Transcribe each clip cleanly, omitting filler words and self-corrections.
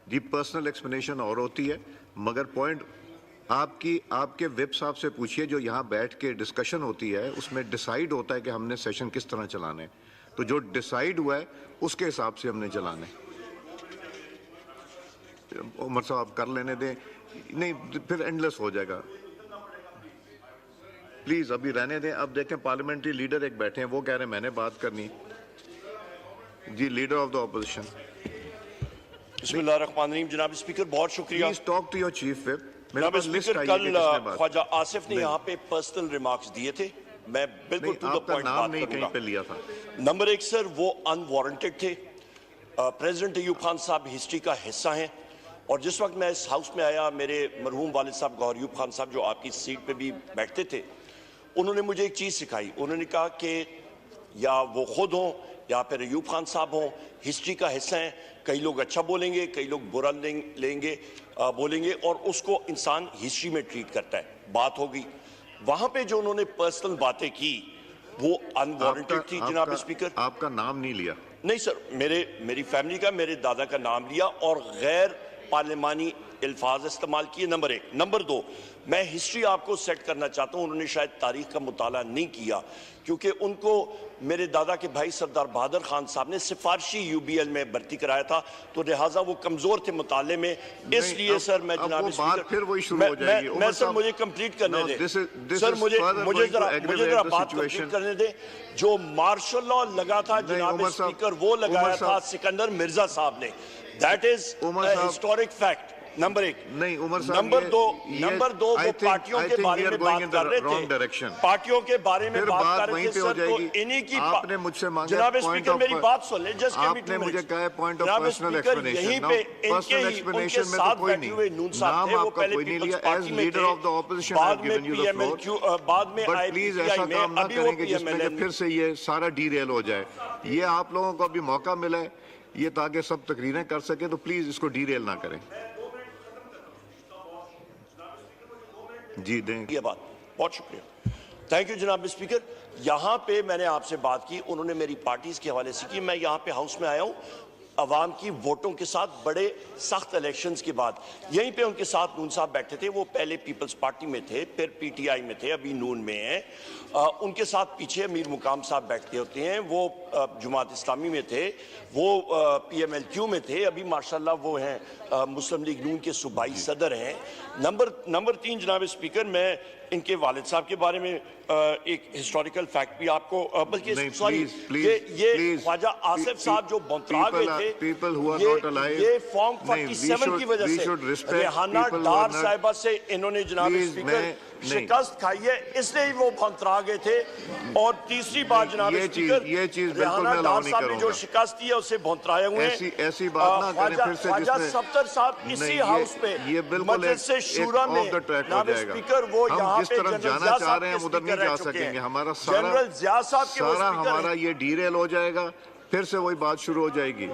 جی personal explanation اور ہوتی ہے، مگر پوائنٹ آپ کے ویب صاحب سے پوچھئے، جو یہاں بیٹھ کے ڈسکشن ہوتی ہے اس میں ڈیسائیڈ ہوتا ہے کہ ہم نے سیشن کس طرح چلانے، تو جو ڈیسائیڈ ہوا ہے اس کے حساب سے ہم نے چلانے۔ عمر صاحب کر لینے دیں، نہیں پھر اینڈلیس ہو جائے گا، پلیز ابھی رہنے دیں۔ اب دیکھیں پارلیمنٹری لیڈر ایک بیٹھے ہیں، وہ کہہ رہے ہیں میں نے بات کرنی۔ جی لیڈر آف دا اپوزیشن۔ بسم اللہ الرحمن الرحیم۔ جناب اسپیکر بہت شکریہ۔ Please talk to your chief whip. جناب اسپیکر کل خواجہ آصف نے یہاں پہ پرسنل ریمارکس دیے تھے، میں بالکل ٹو دا پوائنٹ بات کروں گا۔ نمبر ایک سر، وہ ان وارنٹڈ تھے۔ پریزیڈنٹ ایوب خان صاحب ہسٹری کا حصہ ہیں، اور جس وقت میں اس ہاؤس میں آیا، میرے مرحوم والد صاحب گوہر ایوب خان صاحب جو آپ کی سیٹ پہ بھی بیٹھتے تھے، انہوں نے مجھے ایک چیز سکھائی۔ انہوں نے کہا کہ یا وہ خود ہوں یا پھر ایوب خان صاحب ہوں، ہسٹری کا حصہ ہیں، کئی لوگ اچھا بولیں گے، کئی لوگ برا بولیں گے، اور اس کو انسان ہسٹری میں ٹریٹ کرتا ہے۔ بات ہوگی وہاں پہ جو انہوں نے پرسنل باتیں کی وہ ان وارنٹڈ تھی۔ جناب اسپیکر آپ کا نام نہیں لیا؟ نہیں سر، میری فیملی کا، میرے دادا کا نام لیا اور غیر پارلیمانی الفاظ استعمال کیے۔ نمبر ایک۔ نمبر دو، میں ہسٹری آپ کو سیٹ کرنا چاہتا ہوں، انہوں نے شاید تاریخ کا مطالعہ نہیں کیا، کیونکہ ان کو میرے دادا کے بھائی سردار بہادر خان صاحب نے سفارشی یو بی ایل میں بھرتی کرایا تھا، تو لہٰذا وہ کمزور تھے مطالعے میں، اس لیے سر میں جناب اسپیکر میں سر مجھے کمپلیٹ کرنے دیں، سر مجھے ذرا بات کمپلیٹ کرنے دیں۔ جو مارشل لاء لگا تھا جناب اسپیکر، وہ لگایا تھا سکندر مرزا صاحب نے۔ That is a historic fact۔ Number ایک۔ نمبر دو، وہ پارٹیوں کے بارے میں بات کر رہے تھے، پارٹیوں کے بارے میں بات کر رہے تھے سر، تو انہی کی جناب اسپیکر میری بات سن لیں، جسٹ give me 2 minutes۔ جناب اسپیکر یہیں پہ ان کے ساتھ بیٹھے ہوئے نون صاحب تھے، وہ پہلے پیپلز پارٹی میں تھے، بعد میں پی ایم ایل کیو، بعد میں آئی پی ٹی آئی میں، ابھی وہ پی ایم ایل ایم۔ پھر سے یہ سارا ڈی ریل ہو جائے، یہ آپ لوگوں کو ابھی موقع ملا ہے یہ تاکہ سب تقریریں کر سکیں، تو پلیز اس کو ڈی ریل نہ کریں۔ جی دیں یہ بات بہت شکریہ، تھینک یو جناب اسپیکر۔ یہاں پہ میں نے آپ سے بات کی، انہوں نے میری پارٹیز کے حوالے سے کی، میں یہاں پہ ہاؤس میں آیا ہوں عوام کی ووٹوں کے ساتھ، بڑے سخت الیکشنز کے بعد۔ یہیں پہ ان کے ساتھ نون صاحب بیٹھے تھے، وہ پہلے پیپلز پارٹی میں تھے، پھر پی ٹی آئی میں تھے، ابھی نون میں ہیں۔ ان کے ساتھ پیچھے امیر مقام صاحب بیٹھتے ہوتے ہیں، وہ جماعت اسلامی میں تھے، وہ پی ایم ایل کیو میں تھے، ابھی ماشاءاللہ وہ ہیں مسلم لیگ نون کے صوبائی صدر ہیں۔ نمبر 3 جناب اسپیکر، میں ان کے والد صاحب کے بارے میں ایک ہسٹوریکل فیکٹ بھی آپ کو، بلکہ سوری، یہ خواجہ آصف صاحب جو بونترا گئے تھے، یہ فارم 47 کی وجہ سے ریحانہ ڈار صاحبہ سے انہوں نے جناب اسپیکر شکست کھائی ہے، اس لیے وہ بھنترا گئے تھے۔ اور تیسری بات جناب اسپیکر، ریحانہ ڈار صاحب نے جو شکست دی ہے اسے بھنترائے ہوئے ہیں۔ ایسی بات نہ کریں پھر سے، خواجہ صفدر صاحب اسی ہاؤس پہ مجلس شورا میں جناب اسپیکر، وہ یہاں پہ جنرل ضیاء صاحب کے اسپیکر رہ چکے ہیں، جنرل ضیاء صاحب کے وہ اسپیکر ہیں۔ ہمارا یہ ڈی ریل ہو جائے گا، پھر سے وہی بات شروع ہو جائے گی۔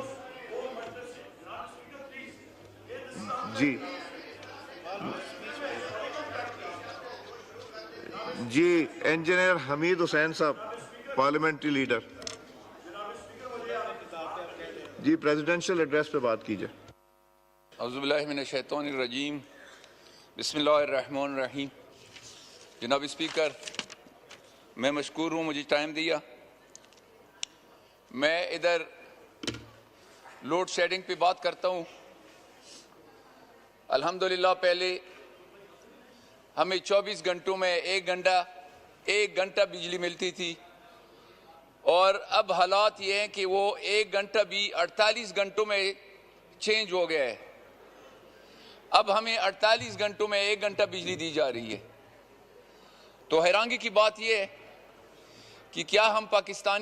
جی انجینئر حمید حسین صاحب، پارلیمنٹری لیڈر، جی پریزیڈنشل ایڈریس پہ بات کیجئے۔ اعوذ باللہ من الشیطان الرجیم، بسم اللہ الرحمن الرحیم۔ جناب اسپیکر، میں مشکور ہوں مجھے ٹائم دیا۔ میں ادھر لوڈ شیڈنگ پہ بات کرتا ہوں۔ الحمدللہ پہلے ہمیں 24 گھنٹوں میں ایک گھنٹہ بجلی ملتی تھی، اور اب حالات یہ ہیں کہ وہ 1 گھنٹہ بھی 48 گھنٹوں میں چینج ہو گیا ہے۔ اب ہمیں 48 گھنٹوں میں 1 گھنٹہ بجلی دی جا رہی ہے۔ تو حیرانگی کی بات یہ ہے کہ کیا ہم پاکستانی